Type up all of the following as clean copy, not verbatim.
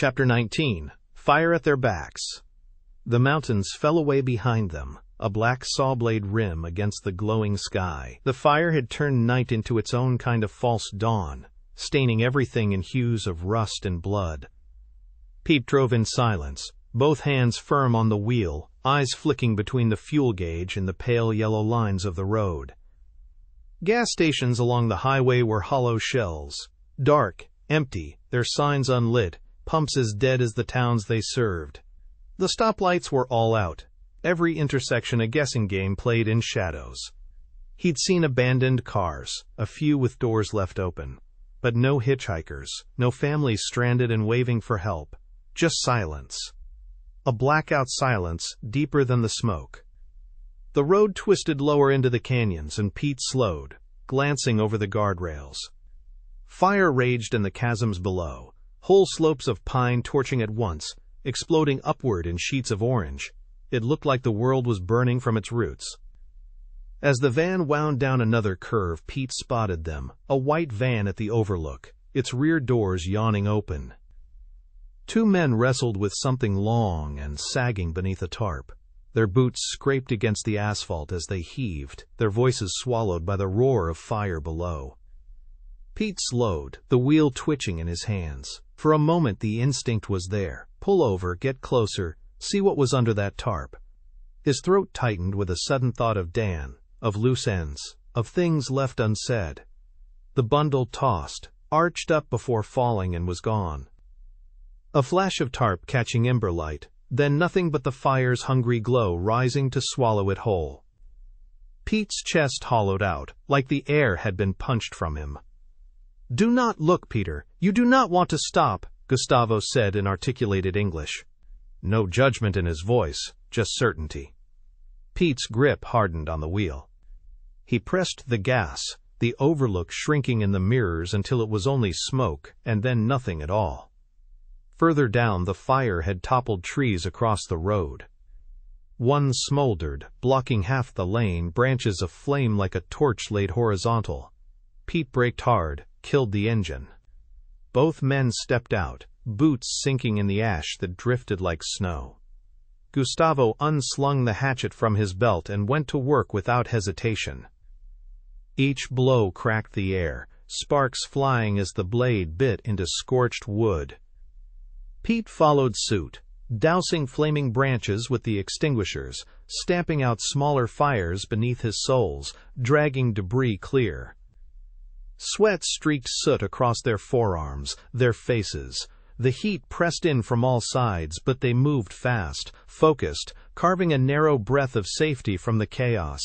Chapter 19. Fire at their backs. The mountains fell away behind them, a black saw-blade rim against the glowing sky. The fire had turned night into its own kind of false dawn, staining everything in hues of rust and blood. Pete drove in silence, both hands firm on the wheel, eyes flicking between the fuel gauge and the pale yellow lines of the road. Gas stations along the highway were hollow shells, dark, empty, their signs unlit, pumps as dead as the towns they served. The stoplights were all out, every intersection a guessing game played in shadows. He'd seen abandoned cars, a few with doors left open, but no hitchhikers, no families stranded and waving for help, just silence. A blackout silence deeper than the smoke. The road twisted lower into the canyons and Pete slowed, glancing over the guardrails. Fire raged in the chasms below, whole slopes of pine torching at once, exploding upward in sheets of orange. It looked like the world was burning from its roots. As the van wound down another curve, Pete spotted them, a white van at the overlook, its rear doors yawning open. Two men wrestled with something long and sagging beneath a tarp. Their boots scraped against the asphalt as they heaved, their voices swallowed by the roar of fire below. Pete slowed, the wheel twitching in his hands. For a moment the instinct was there. Pull over, get closer, see what was under that tarp. His throat tightened with a sudden thought of Dan, of loose ends, of things left unsaid. The bundle tossed, arched up before falling and was gone. A flash of tarp catching ember light, then nothing but the fire's hungry glow rising to swallow it whole. Pete's chest hollowed out, like the air had been punched from him. "Do not look, Peter. You do not want to stop," Gustavo said in articulated English. No judgment in his voice, just certainty. Pete's grip hardened on the wheel. He pressed the gas, the overlook shrinking in the mirrors until it was only smoke and then nothing at all. Further down, the fire had toppled trees across the road. One smoldered, blocking half the lane, branches of flame like a torch laid horizontal. Pete braked hard, killed the engine. Both men stepped out, boots sinking in the ash that drifted like snow. Gustavo unslung the hatchet from his belt and went to work without hesitation. Each blow cracked the air, sparks flying as the blade bit into scorched wood. Pete followed suit, dousing flaming branches with the extinguishers, stamping out smaller fires beneath his soles, dragging debris clear. Sweat streaked soot across their forearms, their faces. The heat pressed in from all sides, but they moved fast, focused, carving a narrow breath of safety from the chaos.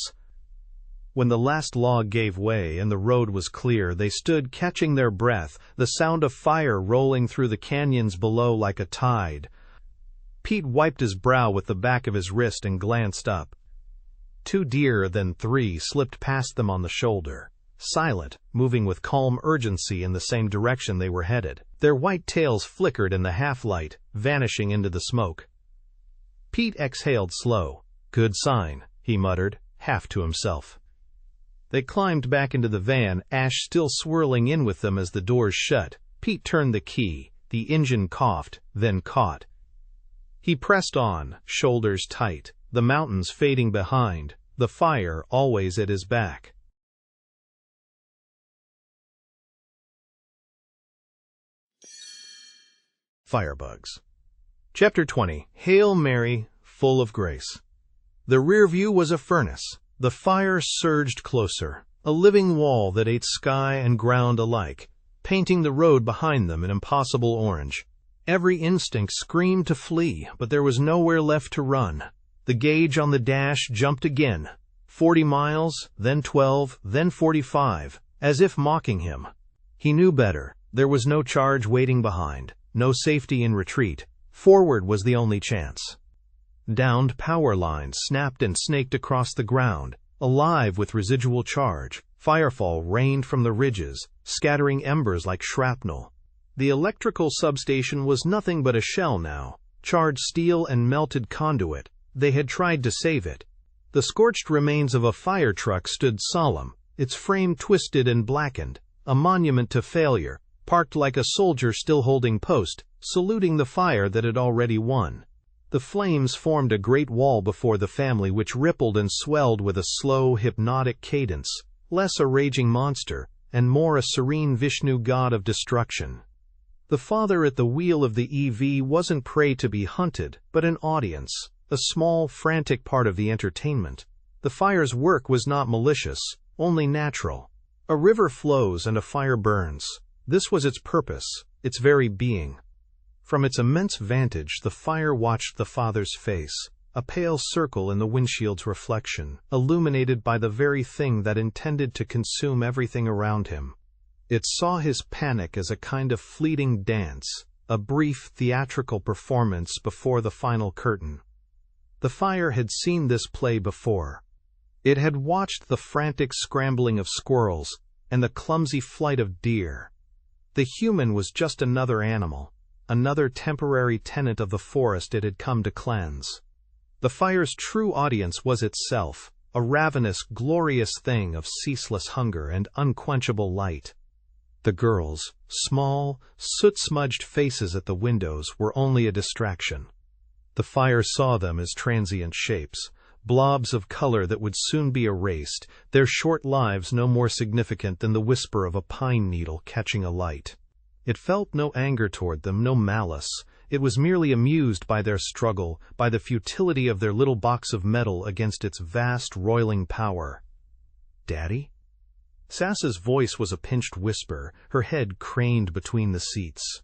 When the last log gave way and the road was clear, they stood catching their breath, the sound of fire rolling through the canyons below like a tide. Pete wiped his brow with the back of his wrist and glanced up. 2 deer, then 3, slipped past them on the shoulder. Silent, moving with calm urgency in the same direction they were headed. Their white tails flickered in the half-light, vanishing into the smoke. Pete exhaled slow. "Good sign," he muttered, half to himself. They climbed back into the van, ash still swirling in with them as the doors shut. Pete turned the key. The engine coughed, then caught. He pressed on, shoulders tight, the mountains fading behind, the fire always at his back. Firebugs. Chapter 20. Hail Mary, full of grace. The rear view was a furnace. The fire surged closer, a living wall that ate sky and ground alike, painting the road behind them an impossible orange. Every instinct screamed to flee, but there was nowhere left to run. The gauge on the dash jumped again. 40 miles, then 12, then 45, as if mocking him. He knew better. There was no charge waiting behind. No safety in retreat. Forward was the only chance. Downed power lines snapped and snaked across the ground, alive with residual charge. Firefall rained from the ridges, scattering embers like shrapnel. The electrical substation was nothing but a shell now, charred steel and melted conduit. They had tried to save it. The scorched remains of a fire truck stood solemn, its frame twisted and blackened, a monument to failure. Parked like a soldier still holding post, saluting the fire that had already won. The flames formed a great wall before the family which rippled and swelled with a slow, hypnotic cadence, less a raging monster, and more a serene Vishnu god of destruction. The father at the wheel of the EV wasn't prey to be hunted, but an audience, a small, frantic part of the entertainment. The fire's work was not malicious, only natural. A river flows and a fire burns. This was its purpose, its very being. From its immense vantage, the fire watched the father's face, a pale circle in the windshield's reflection, illuminated by the very thing that intended to consume everything around him. It saw his panic as a kind of fleeting dance, a brief theatrical performance before the final curtain. The fire had seen this play before. It had watched the frantic scrambling of squirrels and the clumsy flight of deer. The human was just another animal, another temporary tenant of the forest it had come to cleanse. The fire's true audience was itself, a ravenous, glorious thing of ceaseless hunger and unquenchable light. The girls, small, soot-smudged faces at the windows, were only a distraction. The fire saw them as transient shapes, blobs of color that would soon be erased, their short lives no more significant than the whisper of a pine needle catching a light. It felt no anger toward them, no malice. It was merely amused by their struggle, by the futility of their little box of metal against its vast, roiling power. "Daddy?" Sass's voice was a pinched whisper, her head craned between the seats.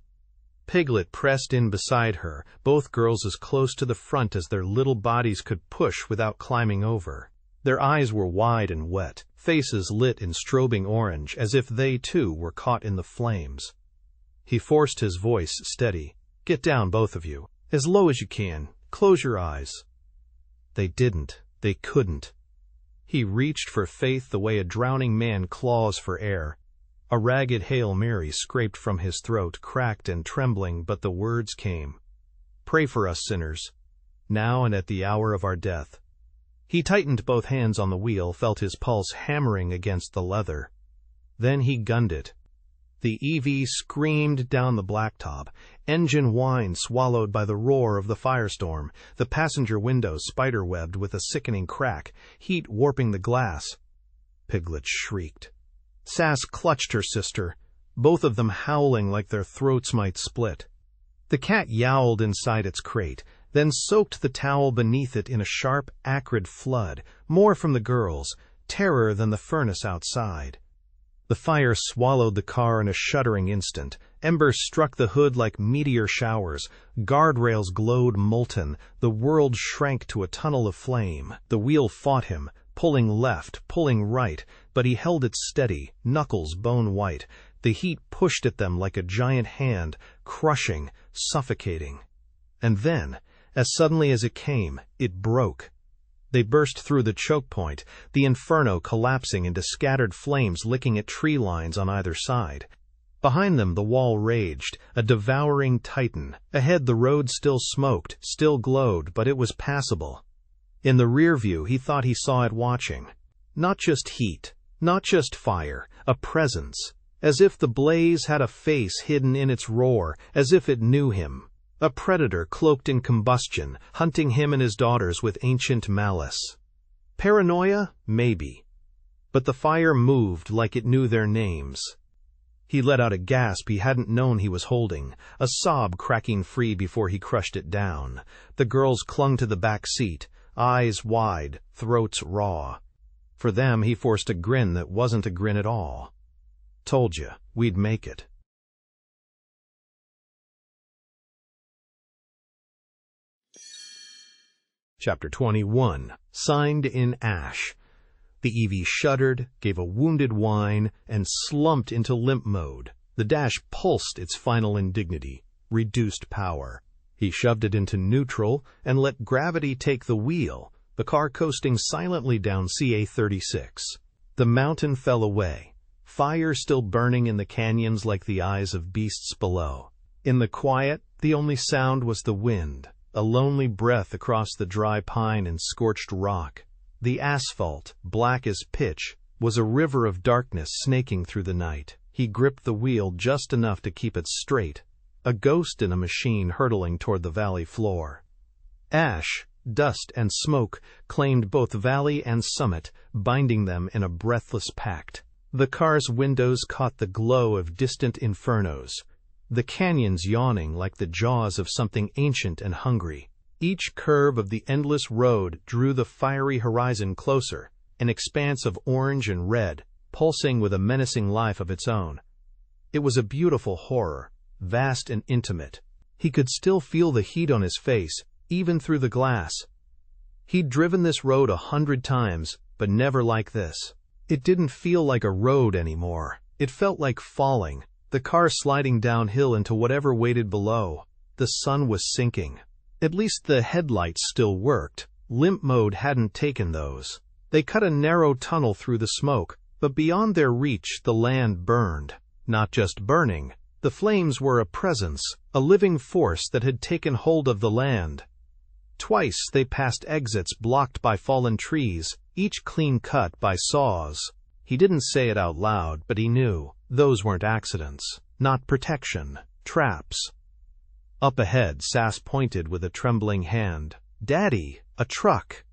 Piglet pressed in beside her, both girls as close to the front as their little bodies could push without climbing over. Their eyes were wide and wet, faces lit in strobing orange, as if they too were caught in the flames. He forced his voice steady. "Get down, both of you. As low as you can. Close your eyes." They didn't. They couldn't. He reached for faith the way a drowning man claws for air. A ragged Hail Mary scraped from his throat, cracked and trembling, but the words came. "Pray for us sinners, now and at the hour of our death." He tightened both hands on the wheel, felt his pulse hammering against the leather. Then he gunned it. The EV screamed down the blacktop, engine whine swallowed by the roar of the firestorm, the passenger windows spiderwebbed with a sickening crack, heat warping the glass. Piglet shrieked. Sass clutched her sister, both of them howling like their throats might split. The cat yowled inside its crate, then soaked the towel beneath it in a sharp, acrid flood, more from the girls, terror than the furnace outside. The fire swallowed the car in a shuddering instant. Embers struck the hood like meteor showers. Guardrails glowed molten. The world shrank to a tunnel of flame. The wheel fought him, pulling left, pulling right, but he held it steady, knuckles bone white. The heat pushed at them like a giant hand, crushing, suffocating. And then, as suddenly as it came, it broke. They burst through the choke point, the inferno collapsing into scattered flames licking at tree lines on either side. Behind them the wall raged, a devouring titan. Ahead the road still smoked, still glowed, but it was passable. In the rear view he thought he saw it watching. Not just heat, not just fire, a presence. As if the blaze had a face hidden in its roar, as if it knew him. A predator cloaked in combustion, hunting him and his daughters with ancient malice. Paranoia? Maybe. But the fire moved like it knew their names. He let out a gasp he hadn't known he was holding, a sob cracking free before he crushed it down. The girls clung to the back seat, eyes wide, throats raw. For them he forced a grin that wasn't a grin at all. "Told you, we'd make it." Chapter 21. Signed in Ash. The EV shuddered, gave a wounded whine, and slumped into limp mode. The dash pulsed its final indignity, reduced power. He shoved it into neutral and let gravity take the wheel, the car coasting silently down CA 36. The mountain fell away, fire still burning in the canyons like the eyes of beasts below. In the quiet, the only sound was the wind, a lonely breath across the dry pine and scorched rock. The asphalt, black as pitch, was a river of darkness snaking through the night. He gripped the wheel just enough to keep it straight, a ghost in a machine hurtling toward the valley floor. Ash, dust, and smoke claimed both valley and summit, binding them in a breathless pact. The car's windows caught the glow of distant infernos, the canyons yawning like the jaws of something ancient and hungry. Each curve of the endless road drew the fiery horizon closer, an expanse of orange and red, pulsing with a menacing life of its own. It was a beautiful horror, vast and intimate. He could still feel the heat on his face, even through the glass. He'd driven this road 100 times, but never like this. It didn't feel like a road anymore. It felt like falling, the car sliding downhill into whatever waited below. The sun was sinking. At least the headlights still worked. Limp mode hadn't taken those. They cut a narrow tunnel through the smoke, but beyond their reach the land burned. Not just burning. The flames were a presence, a living force that had taken hold of the land. Twice they passed exits blocked by fallen trees, each clean cut by saws. He didn't say it out loud, but he knew. Those weren't accidents. Not protection. Traps. Up ahead, Sass pointed with a trembling hand. "Daddy, a truck!"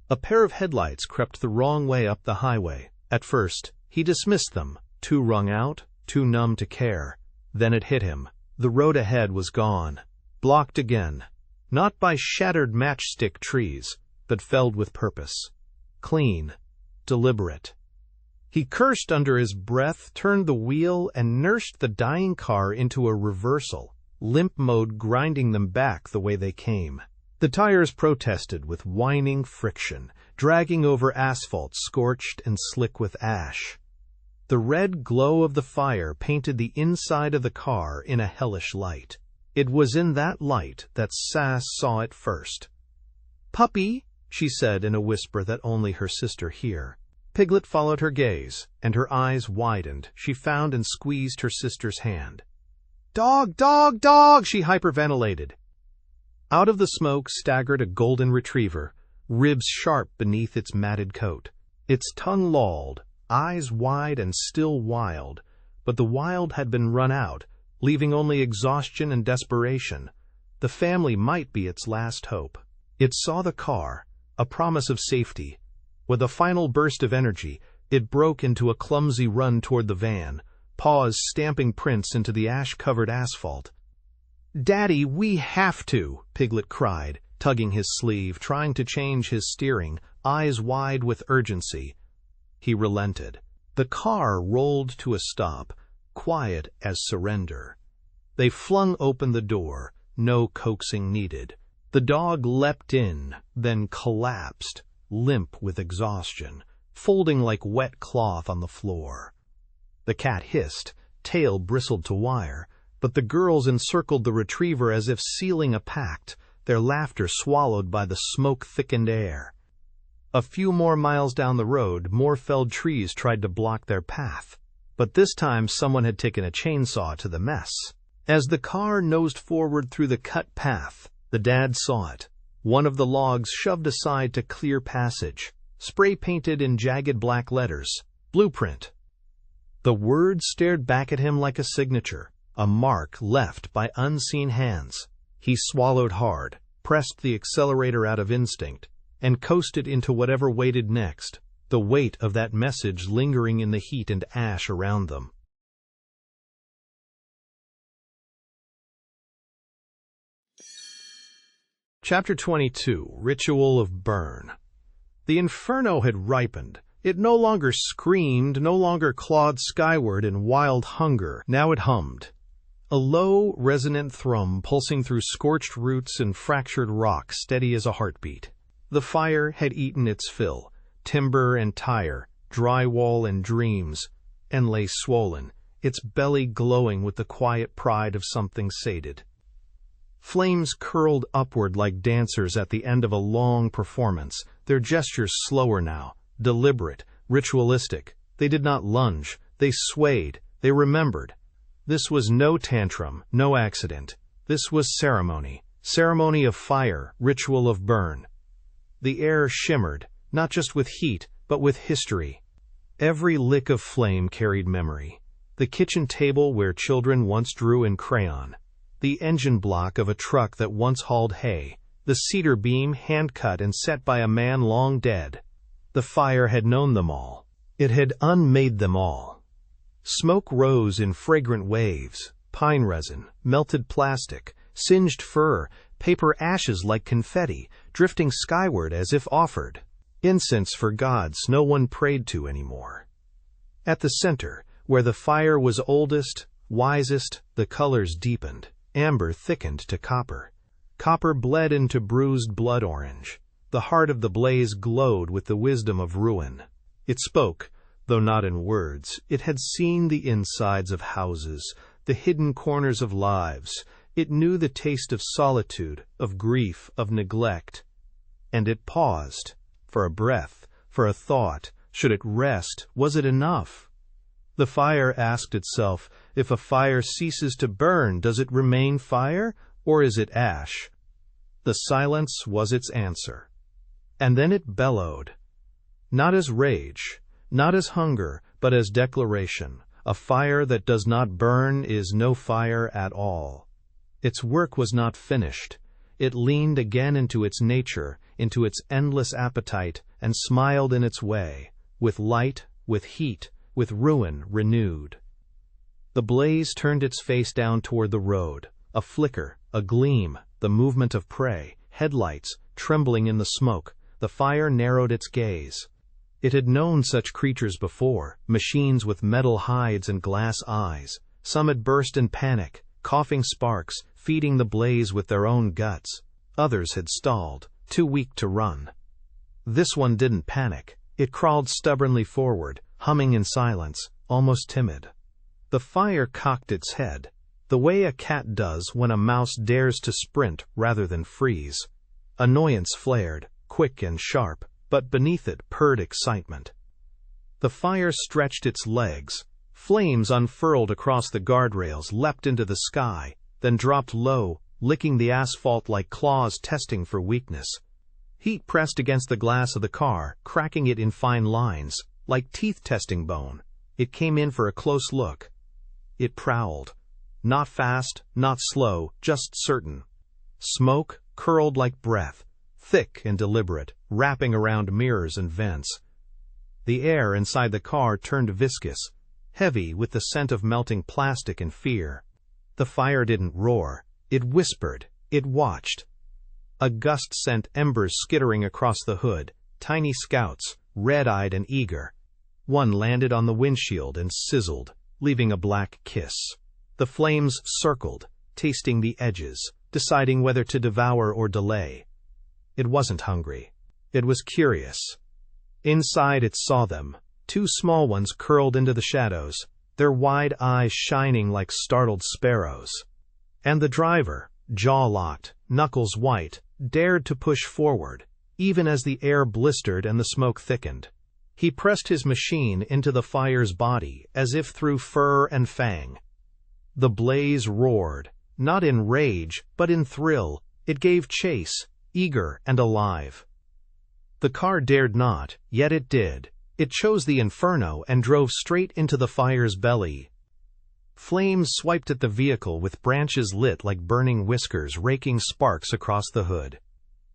A pair of headlights crept the wrong way up the highway. At first, he dismissed them, too wrung out, too numb to care. Then it hit him. The road ahead was gone. Blocked again. Not by shattered matchstick trees, but felled with purpose. Clean. Deliberate. He cursed under his breath, turned the wheel, and nursed the dying car into a reversal, limp mode grinding them back the way they came. The tires protested with whining friction, dragging over asphalt scorched and slick with ash. The red glow of the fire painted the inside of the car in a hellish light. It was in that light that Sass saw it first. "Puppy," she said in a whisper that only her sister heard. Piglet followed her gaze, and her eyes widened. She found and squeezed her sister's hand. "Dog, dog, dog!" she hyperventilated. Out of the smoke staggered a golden retriever, ribs sharp beneath its matted coat. Its tongue lolled, eyes wide and still wild, but the wild had been run out, leaving only exhaustion and desperation. The family might be its last hope. It saw the car, a promise of safety. With a final burst of energy, it broke into a clumsy run toward the van, paws stamping prints into the ash-covered asphalt. "Daddy, we have to!" Piglet cried, tugging his sleeve, trying to change his steering, eyes wide with urgency. He relented. The car rolled to a stop, quiet as surrender. They flung open the door, no coaxing needed. The dog leapt in, then collapsed, limp with exhaustion, folding like wet cloth on the floor. The cat hissed, tail bristled to wire, but the girls encircled the retriever as if sealing a pact, their laughter swallowed by the smoke-thickened air. A few more miles down the road, more felled trees tried to block their path, but this time someone had taken a chainsaw to the mess. As the car nosed forward through the cut path, the dad saw it. One of the logs shoved aside to clear passage, spray-painted in jagged black letters, "Blueprint." The word stared back at him like a signature, a mark left by unseen hands. He swallowed hard, pressed the accelerator out of instinct, and coasted into whatever waited next, the weight of that message lingering in the heat and ash around them. Chapter 22, Ritual of Burn. The inferno had ripened. It no longer screamed, no longer clawed skyward in wild hunger. Now it hummed. A low, resonant thrum pulsing through scorched roots and fractured rock, steady as a heartbeat. The fire had eaten its fill, timber and tire, drywall and dreams, and lay swollen, its belly glowing with the quiet pride of something sated. Flames curled upward like dancers at the end of a long performance, their gestures slower now, deliberate, ritualistic. They did not lunge, they swayed, they remembered. This was no tantrum, no accident. This was ceremony, ceremony of fire, ritual of burn. The air shimmered, not just with heat, but with history. Every lick of flame carried memory. The kitchen table where children once drew in crayon. the engine block of a truck that once hauled hay, the cedar beam hand-cut and set by a man long dead. The fire had known them all. It had unmade them all. Smoke rose in fragrant waves, pine resin, melted plastic, singed fur, paper ashes like confetti, drifting skyward as if offered. Incense for gods no one prayed to anymore. At the center, where the fire was oldest, wisest, the colors deepened. Amber thickened to copper. Copper bled into bruised blood orange. The heart of the blaze glowed with the wisdom of ruin. It spoke, though not in words. It had seen the insides of houses, the hidden corners of lives. It knew the taste of solitude, of grief, of neglect. And it paused, for a breath, for a thought. Should it rest? Was it enough? The fire asked itself, if a fire ceases to burn, does it remain fire, or is it ash? The silence was its answer. And then it bellowed. Not as rage, not as hunger, but as declaration. A fire that does not burn is no fire at all. Its work was not finished. It leaned again into its nature, into its endless appetite, and smiled in its way, with light, with heat, with ruin renewed. The blaze turned its face down toward the road, a flicker, a gleam, the movement of prey, headlights trembling in the smoke. The fire narrowed its gaze. It had known such creatures before, machines with metal hides and glass eyes. Some had burst in panic, coughing sparks, feeding the blaze with their own guts. Others had stalled, too weak to run. This one didn't panic. It crawled stubbornly forward, humming in silence, almost timid. The fire cocked its head, the way a cat does when a mouse dares to sprint rather than freeze. Annoyance flared, quick and sharp, but beneath it purred excitement. The fire stretched its legs. Flames unfurled across the guardrails, leapt into the sky, then dropped low, licking the asphalt like claws testing for weakness. Heat pressed against the glass of the car, cracking it in fine lines, like teeth testing bone. It came in for a close look. It prowled. Not fast, not slow, just certain. Smoke curled like breath, thick and deliberate, wrapping around mirrors and vents. The air inside the car turned viscous, heavy with the scent of melting plastic and fear. The fire didn't roar. It whispered. It watched. A gust sent embers skittering across the hood, tiny scouts, red-eyed and eager. One landed on the windshield and sizzled, leaving a black kiss. The flames circled, tasting the edges, deciding whether to devour or delay. It wasn't hungry. It was curious. Inside it saw them, two small ones curled into the shadows, their wide eyes shining like startled sparrows. And the driver, jaw locked, knuckles white, dared to push forward, even as the air blistered and the smoke thickened. He pressed his machine into the fire's body, as if through fur and fang. The blaze roared, not in rage, but in thrill. It gave chase, eager and alive. The car dared not, yet it did. It chose the inferno and drove straight into the fire's belly. Flames swiped at the vehicle with branches lit like burning whiskers, raking sparks across the hood.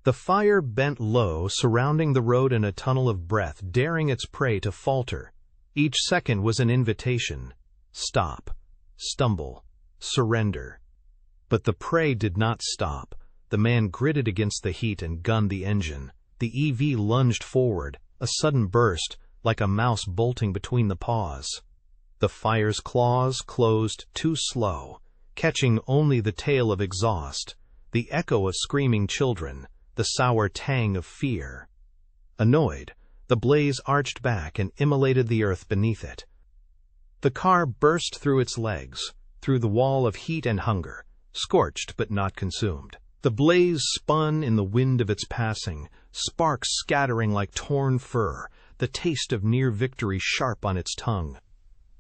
The fire bent low, surrounding the road in a tunnel of breath, daring its prey to falter. Each second was an invitation. Stop. Stumble. Surrender. But the prey did not stop. The man gritted against the heat and gunned the engine. The EV lunged forward, a sudden burst, like a mouse bolting between the paws. The fire's claws closed too slow, catching only the tail of exhaust, the echo of screaming children, the sour tang of fear. Annoyed, the blaze arched back and immolated the earth beneath it. The car burst through its legs, through the wall of heat and hunger, scorched but not consumed. The blaze spun in the wind of its passing, sparks scattering like torn fur, the taste of near victory sharp on its tongue.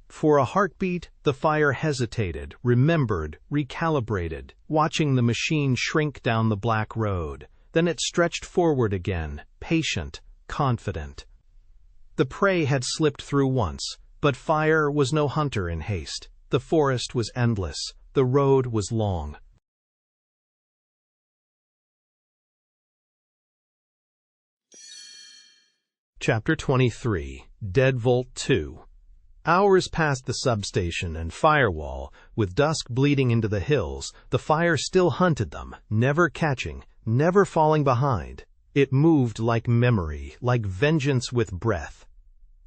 For a heartbeat, the fire hesitated, remembered, recalibrated, watching the machine shrink down the black road. Then it stretched forward again, patient, confident. The prey had slipped through once, but fire was no hunter in haste. The forest was endless, the road was long. Chapter 23, Deadbolt 2. Hours past the substation and firewall, with dusk bleeding into the hills, the fire still hunted them, never catching, never falling behind. It moved like memory, like vengeance with breath.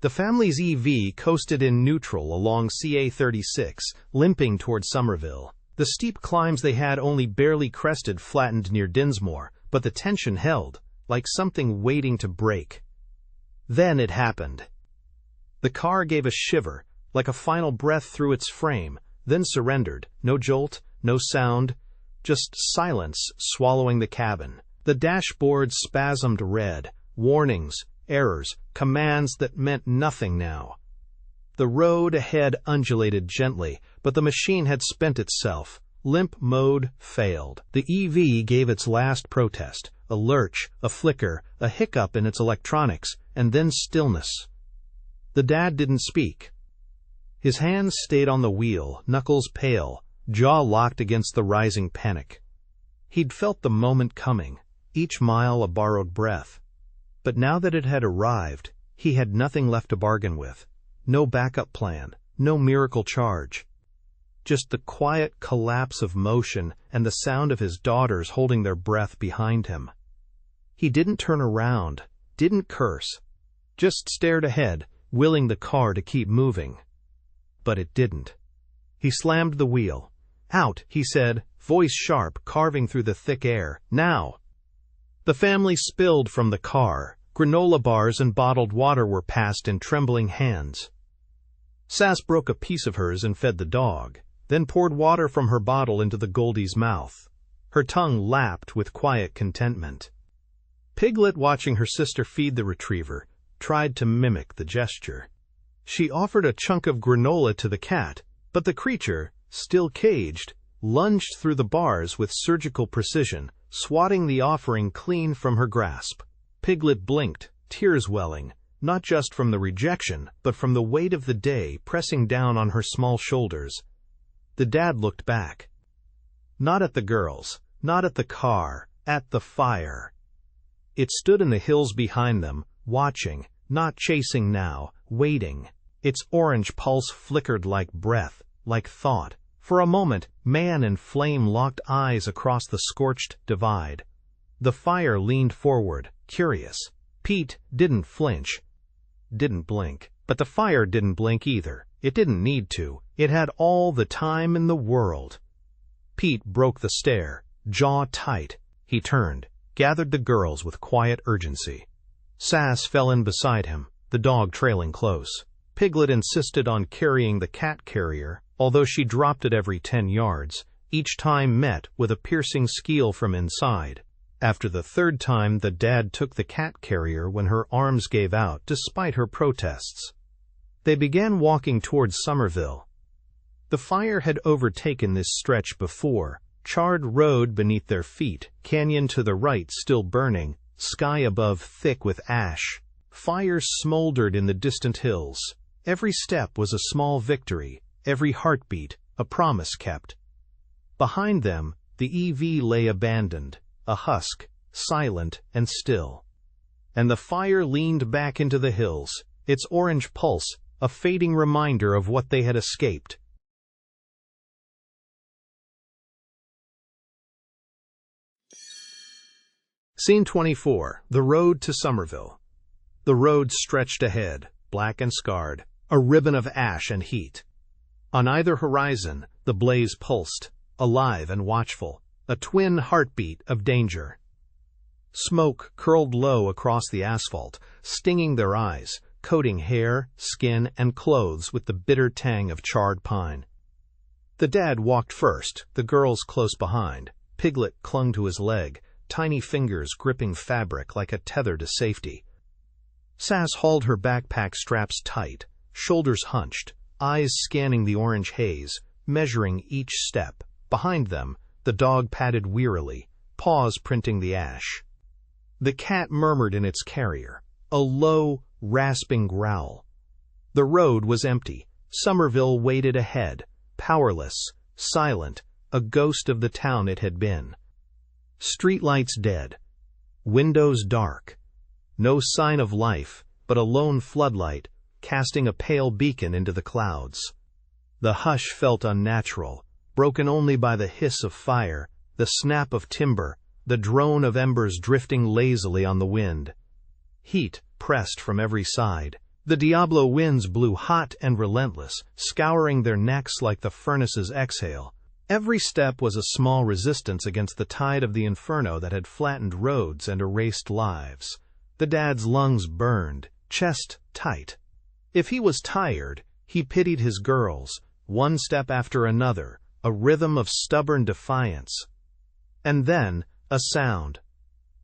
The family's EV coasted in neutral along CA-36, limping toward Somerville. The steep climbs they had only barely crested flattened near Dinsmore, but the tension held, like something waiting to break. Then it happened. The car gave a shiver, like a final breath through its frame, then surrendered. No jolt, no sound, just silence swallowing the cabin. The dashboard spasmed red, warnings, errors, commands that meant nothing now. The road ahead undulated gently, but the machine had spent itself. Limp mode failed. The EV gave its last protest, a lurch, a flicker, a hiccup in its electronics, and then stillness. The dad didn't speak. His hands stayed on the wheel, knuckles pale, jaw locked against the rising panic. He'd felt the moment coming, each mile a borrowed breath. But now that it had arrived, he had nothing left to bargain with. No backup plan, no miracle charge. Just the quiet collapse of motion and the sound of his daughters holding their breath behind him. He didn't turn around, didn't curse, just stared ahead, willing the car to keep moving. But it didn't. He slammed the wheel. "Out," he said, voice sharp, carving through the thick air. "Now!" The family spilled from the car. Granola bars and bottled water were passed in trembling hands. Sass broke a piece of hers and fed the dog, then poured water from her bottle into the Goldie's mouth. Her tongue lapped with quiet contentment. Piglet, watching her sister feed the retriever, tried to mimic the gesture. She offered a chunk of granola to the cat, but the creature, still caged, lunged through the bars with surgical precision, swatting the offering clean from her grasp. Piglet blinked, tears welling, not just from the rejection, but from the weight of the day pressing down on her small shoulders. The dad looked back. Not at the girls, not at the car, at the fire. It stood in the hills behind them, watching, not chasing now, waiting. Its orange pulse flickered like breath, like thought. For a moment, man and flame locked eyes across the scorched divide. The fire leaned forward, curious. Pete didn't flinch, didn't blink. But the fire didn't blink either. It didn't need to. It had all the time in the world. Pete broke the stare, jaw tight. He turned, gathered the girls with quiet urgency. Sass fell in beside him, the dog trailing close. Piglet insisted on carrying the cat carrier, although she dropped it every 10 yards, each time met with a piercing squeal from inside. After the third time, the dad took the cat carrier when her arms gave out despite her protests. They began walking towards Somerville. The fire had overtaken this stretch before, charred road beneath their feet, canyon to the right still burning, sky above thick with ash. Fires smoldered in the distant hills. Every step was a small victory, every heartbeat a promise kept. Behind them, the EV lay abandoned, a husk, silent and still. And the fire leaned back into the hills, its orange pulse a fading reminder of what they had escaped. Scene 24. The road to Somerville. The road stretched ahead, black and scarred, a ribbon of ash and heat. On either horizon, the blaze pulsed, alive and watchful, a twin heartbeat of danger. Smoke curled low across the asphalt, stinging their eyes, coating hair, skin, and clothes with the bitter tang of charred pine. The dad walked first, the girls close behind. Piglet clung to his leg, tiny fingers gripping fabric like a tether to safety. Sass hauled her backpack straps tight, shoulders hunched, eyes scanning the orange haze, measuring each step. Behind them, the dog padded wearily, paws printing the ash. The cat murmured in its carrier, a low, rasping growl. The road was empty. Somerville waited ahead, powerless, silent, a ghost of the town it had been. Streetlights dead, windows dark, no sign of life, but a lone floodlight, casting a pale beacon into the clouds. The hush felt unnatural, broken only by the hiss of fire, the snap of timber, the drone of embers drifting lazily on the wind. Heat pressed from every side. The Diablo winds blew hot and relentless, scouring their necks like the furnace's exhale. Every step was a small resistance against the tide of the inferno that had flattened roads and erased lives. The dad's lungs burned, chest tight. If he was tired, he pitied his girls, one step after another, a rhythm of stubborn defiance. And then, a sound.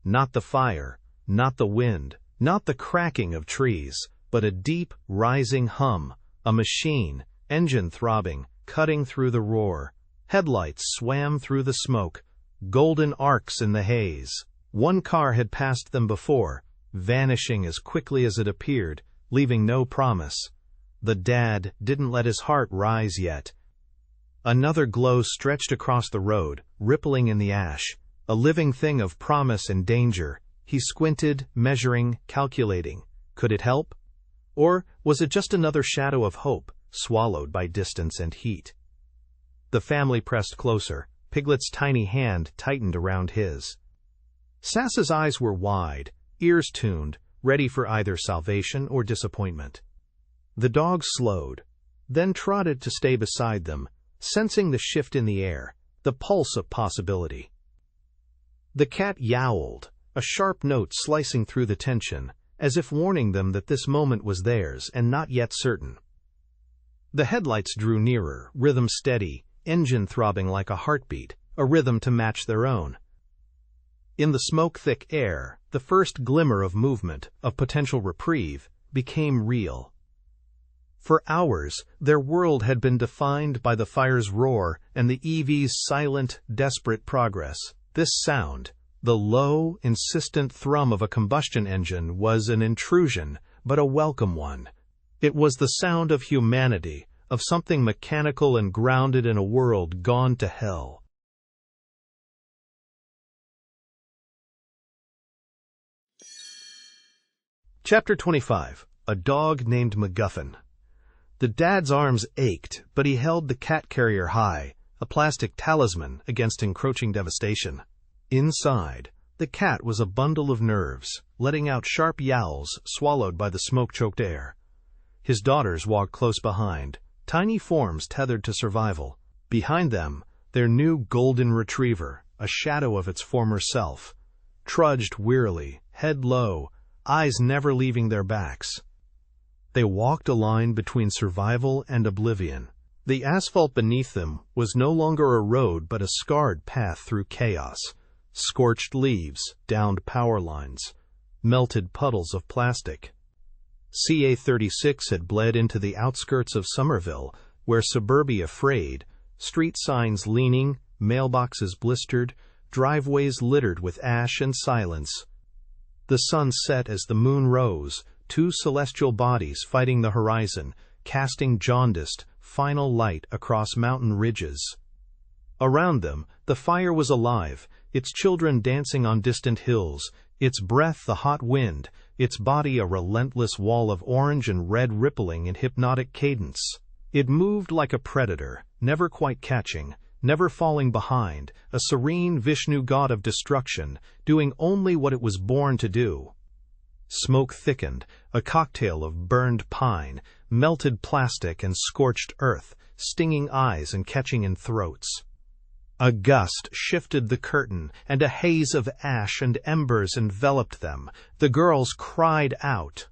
Not the fire, not the wind, not the cracking of trees, but a deep, rising hum, a machine, engine throbbing, cutting through the roar. Headlights swam through the smoke, golden arcs in the haze. One car had passed them before, vanishing as quickly as it appeared, leaving no promise. The dad didn't let his heart rise yet. Another glow stretched across the road, rippling in the ash, a living thing of promise and danger. He squinted, measuring, calculating. Could it help? Or was it just another shadow of hope, swallowed by distance and heat? The family pressed closer. Piglet's tiny hand tightened around his. Sass's eyes were wide, ears tuned, ready for either salvation or disappointment. The dog slowed, then trotted to stay beside them, sensing the shift in the air, the pulse of possibility. The cat yowled, a sharp note slicing through the tension, as if warning them that this moment was theirs and not yet certain. The headlights drew nearer, rhythm steady, engine throbbing like a heartbeat, a rhythm to match their own. In the smoke-thick air, the first glimmer of movement, of potential reprieve, became real. For hours, their world had been defined by the fire's roar and the EV's silent, desperate progress. This sound, the low, insistent thrum of a combustion engine, was an intrusion, but a welcome one. It was the sound of humanity, of something mechanical and grounded in a world gone to hell. Chapter 25. A Dog Named MacGuffin. The dad's arms ached, but he held the cat carrier high, a plastic talisman against encroaching devastation. Inside, the cat was a bundle of nerves, letting out sharp yowls swallowed by the smoke-choked air. His daughters walked close behind, tiny forms tethered to survival. Behind them, their new golden retriever, a shadow of its former self, trudged wearily, head low, eyes never leaving their backs. They walked a line between survival and oblivion. The asphalt beneath them was no longer a road but a scarred path through chaos. Scorched leaves, downed power lines, melted puddles of plastic. CA-36 had bled into the outskirts of Somerville, where suburbia frayed, street signs leaning, mailboxes blistered, driveways littered with ash and silence. The sun set as the moon rose, two celestial bodies fighting the horizon, casting jaundiced, final light across mountain ridges. Around them, the fire was alive, its children dancing on distant hills, its breath the hot wind, its body a relentless wall of orange and red rippling in hypnotic cadence. It moved like a predator, never quite catching, never falling behind, a serene Vishnu god of destruction, doing only what it was born to do. Smoke thickened, a cocktail of burned pine, melted plastic and scorched earth, stinging eyes and catching in throats. A gust shifted the curtain, and a haze of ash and embers enveloped them. The girls cried out.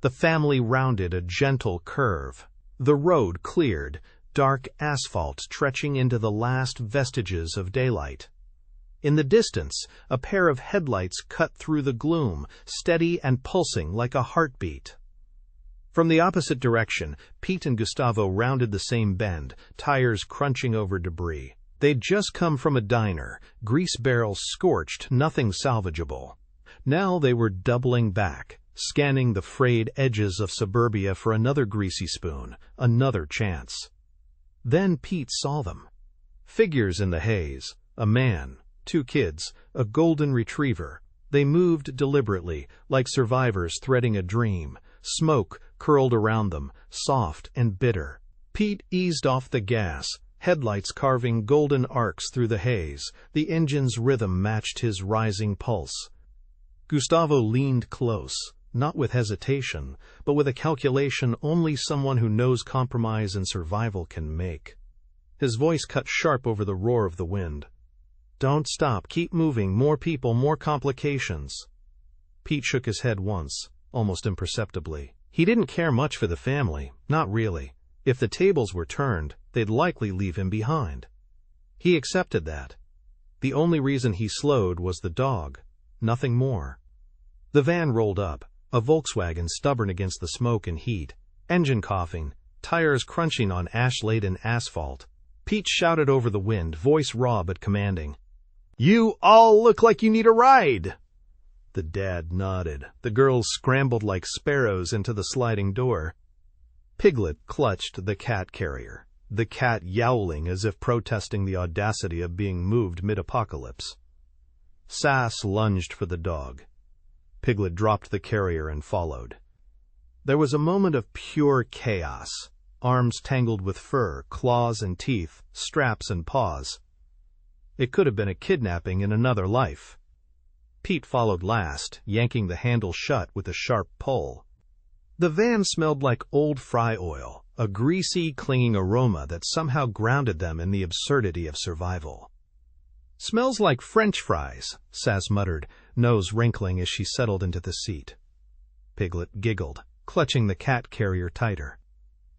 The family rounded a gentle curve. The road cleared, dark asphalt stretching into the last vestiges of daylight. In the distance, a pair of headlights cut through the gloom, steady and pulsing like a heartbeat. From the opposite direction, Pete and Gustavo rounded the same bend, tires crunching over debris. They'd just come from a diner, grease barrels scorched, nothing salvageable. Now they were doubling back, scanning the frayed edges of suburbia for another greasy spoon, another chance. Then Pete saw them. Figures in the haze, a man, two kids, a golden retriever, They moved deliberately, like survivors threading a dream. Smoke curled around them, soft and bitter. Pete eased off the gas, headlights carving golden arcs through the haze. The engine's rhythm matched his rising pulse. Gustavo leaned close, not with hesitation, but with a calculation only someone who knows compromise and survival can make. His voice cut sharp over the roar of the wind. "Don't stop, keep moving, more people, more complications." Pete shook his head once, almost imperceptibly. He didn't care much for the family, not really. If the tables were turned, they'd likely leave him behind. He accepted that. The only reason he slowed was the dog, nothing more. The van rolled up, a Volkswagen stubborn against the smoke and heat, engine coughing, tires crunching on ash-laden asphalt. Pete shouted over the wind, voice raw but commanding. "You all look like you need a ride!" The dad nodded. The girls scrambled like sparrows into the sliding door. Piglet clutched the cat carrier, the cat yowling as if protesting the audacity of being moved mid-apocalypse. Sass lunged for the dog. Piglet dropped the carrier and followed. There was a moment of pure chaos. Arms tangled with fur, claws and teeth, straps and paws. It could have been a kidnapping in another life. Pete followed last, yanking the handle shut with a sharp pull. The van smelled like old fry oil, a greasy, clinging aroma that somehow grounded them in the absurdity of survival. "Smells like French fries," Sass muttered, nose wrinkling as she settled into the seat. Piglet giggled, clutching the cat carrier tighter.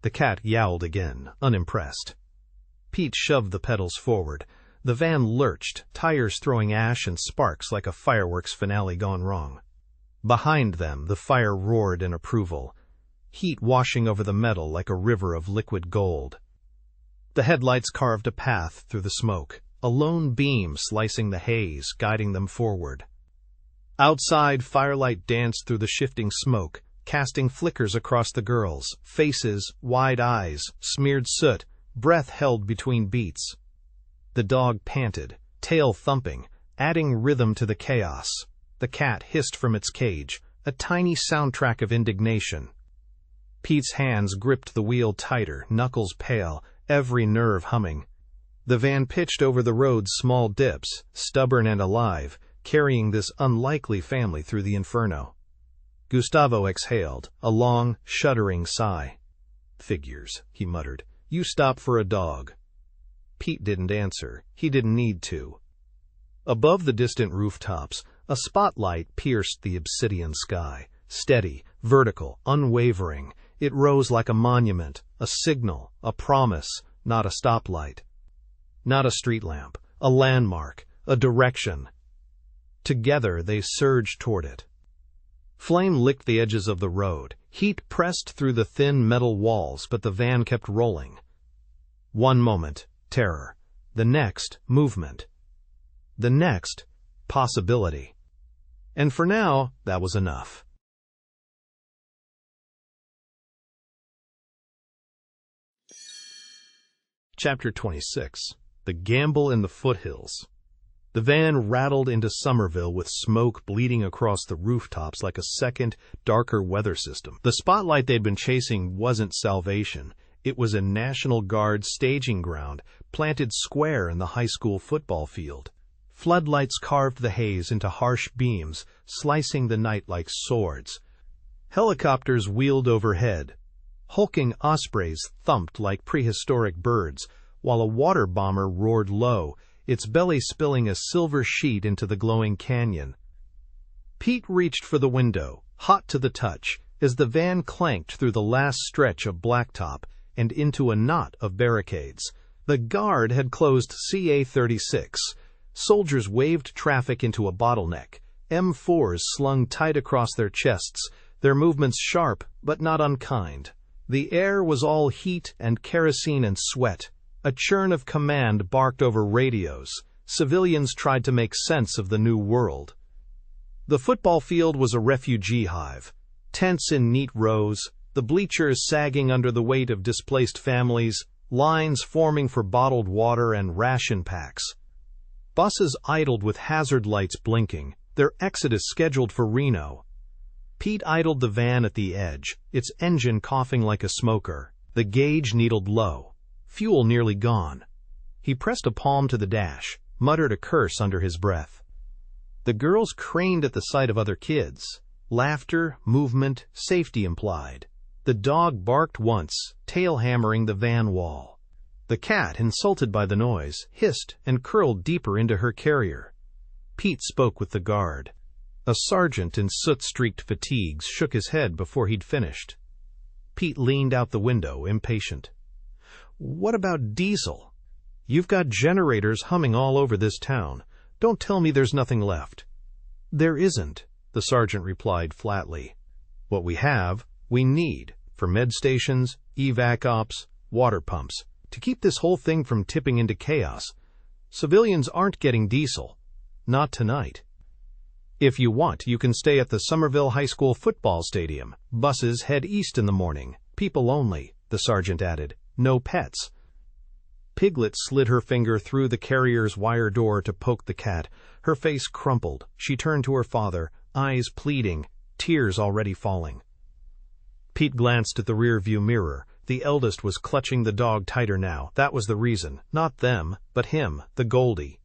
The cat yowled again, unimpressed. Pete shoved the pedals forward. The van lurched, tires throwing ash and sparks like a fireworks finale gone wrong. Behind them, the fire roared in approval, heat washing over the metal like a river of liquid gold. The headlights carved a path through the smoke, a lone beam slicing the haze, guiding them forward. Outside, firelight danced through the shifting smoke, casting flickers across the girls, faces, wide eyes, smeared soot, breath held between beats. The dog panted, tail thumping, adding rhythm to the chaos. The cat hissed from its cage, a tiny soundtrack of indignation. Pete's hands gripped the wheel tighter, knuckles pale, every nerve humming. The van pitched over the road's small dips, stubborn and alive, carrying this unlikely family through the inferno. Gustavo exhaled, a long, shuddering sigh. "Figures," he muttered. "You stop for a dog." Pete didn't answer. He didn't need to. Above the distant rooftops, a spotlight pierced the obsidian sky. Steady, vertical, unwavering, it rose like a monument, a signal, a promise, not a stoplight. Not a street lamp, a landmark, a direction. Together they surged toward it. Flame licked the edges of the road. Heat pressed through the thin metal walls, but the van kept rolling. One moment, terror. The next, movement. The next, possibility. And for now, that was enough. Chapter 26. The Gamble in the Foothills. The van rattled into Somerville with smoke bleeding across the rooftops like a second, darker weather system. The spotlight they'd been chasing wasn't salvation. It was a National Guard staging ground, planted square in the high school football field. Floodlights carved the haze into harsh beams, slicing the night like swords. Helicopters wheeled overhead. Hulking ospreys thumped like prehistoric birds, while a water bomber roared low, its belly spilling a silver sheet into the glowing canyon. Pete reached for the window, hot to the touch, as the van clanked through the last stretch of blacktop and into a knot of barricades. The guard had closed CA-36. Soldiers waved traffic into a bottleneck, M4s slung tight across their chests, their movements sharp but not unkind. The air was all heat and kerosene and sweat. A churn of command barked over radios. Civilians tried to make sense of the new world. The football field was a refugee hive. Tents in neat rows, the bleachers sagging under the weight of displaced families, lines forming for bottled water and ration packs. Buses idled with hazard lights blinking, their exodus scheduled for Reno. Pete idled the van at the edge, its engine coughing like a smoker, the gauge needled low, fuel nearly gone. He pressed a palm to the dash, muttered a curse under his breath. The girls craned at the sight of other kids. Laughter, movement, safety implied. The dog barked once, tail hammering the van wall. The cat, insulted by the noise, hissed and curled deeper into her carrier. Pete spoke with the guard. A sergeant in soot-streaked fatigues shook his head before he'd finished. Pete leaned out the window, impatient. "What about diesel? You've got generators humming all over this town. Don't tell me there's nothing left." "There isn't," the sergeant replied flatly. "What we have, we need, for med stations, evac ops, water pumps, to keep this whole thing from tipping into chaos. Civilians aren't getting diesel. Not tonight. If you want, you can stay at the Somerville High School football stadium. Buses head east in the morning. People only," the sergeant added. "No pets." Piglet slid her finger through the carrier's wire door to poke the cat. Her face crumpled. She turned to her father, eyes pleading, tears already falling. Pete glanced at the rear-view mirror. The eldest was clutching the dog tighter now. That was the reason. Not them, but him, the Goldie.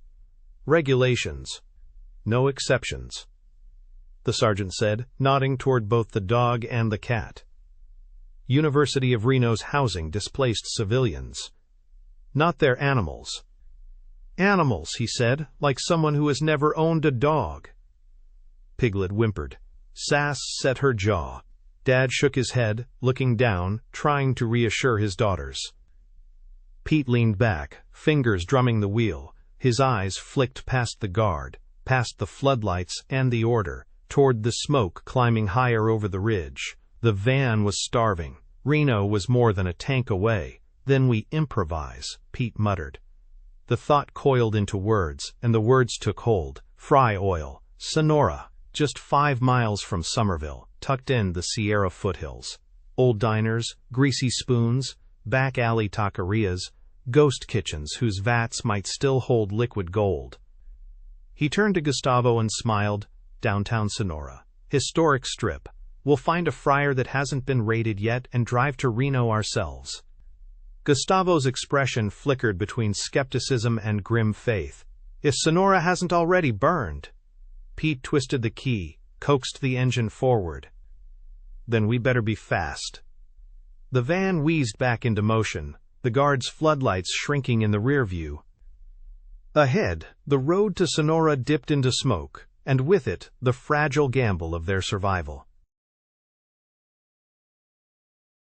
"Regulations. No exceptions," the sergeant said, nodding toward both the dog and the cat. "University of Reno's housing displaced civilians. Not their animals." "Animals," he said, like someone who has never owned a dog. Piglet whimpered. Sass set her jaw. Dad shook his head, looking down, trying to reassure his daughters. Pete leaned back, fingers drumming the wheel. His eyes flicked past the guard, past the floodlights and the order, toward the smoke climbing higher over the ridge. The van was starving. Reno was more than a tank away. "Then we improvise," Pete muttered. The thought coiled into words, and the words took hold. Fry oil. Sonora. Just 5 miles from Somerville, tucked in the Sierra foothills. Old diners, greasy spoons, back alley taquerias, ghost kitchens whose vats might still hold liquid gold. He turned to Gustavo and smiled. "Downtown Sonora. Historic strip. We'll find a fryer that hasn't been raided yet and drive to Reno ourselves." Gustavo's expression flickered between skepticism and grim faith. "If Sonora hasn't already burned." Pete twisted the key, coaxed the engine forward. "Then we better be fast." The van wheezed back into motion, the guard's floodlights shrinking in the rear view. Ahead, the road to Sonora dipped into smoke, and with it, the fragile gamble of their survival.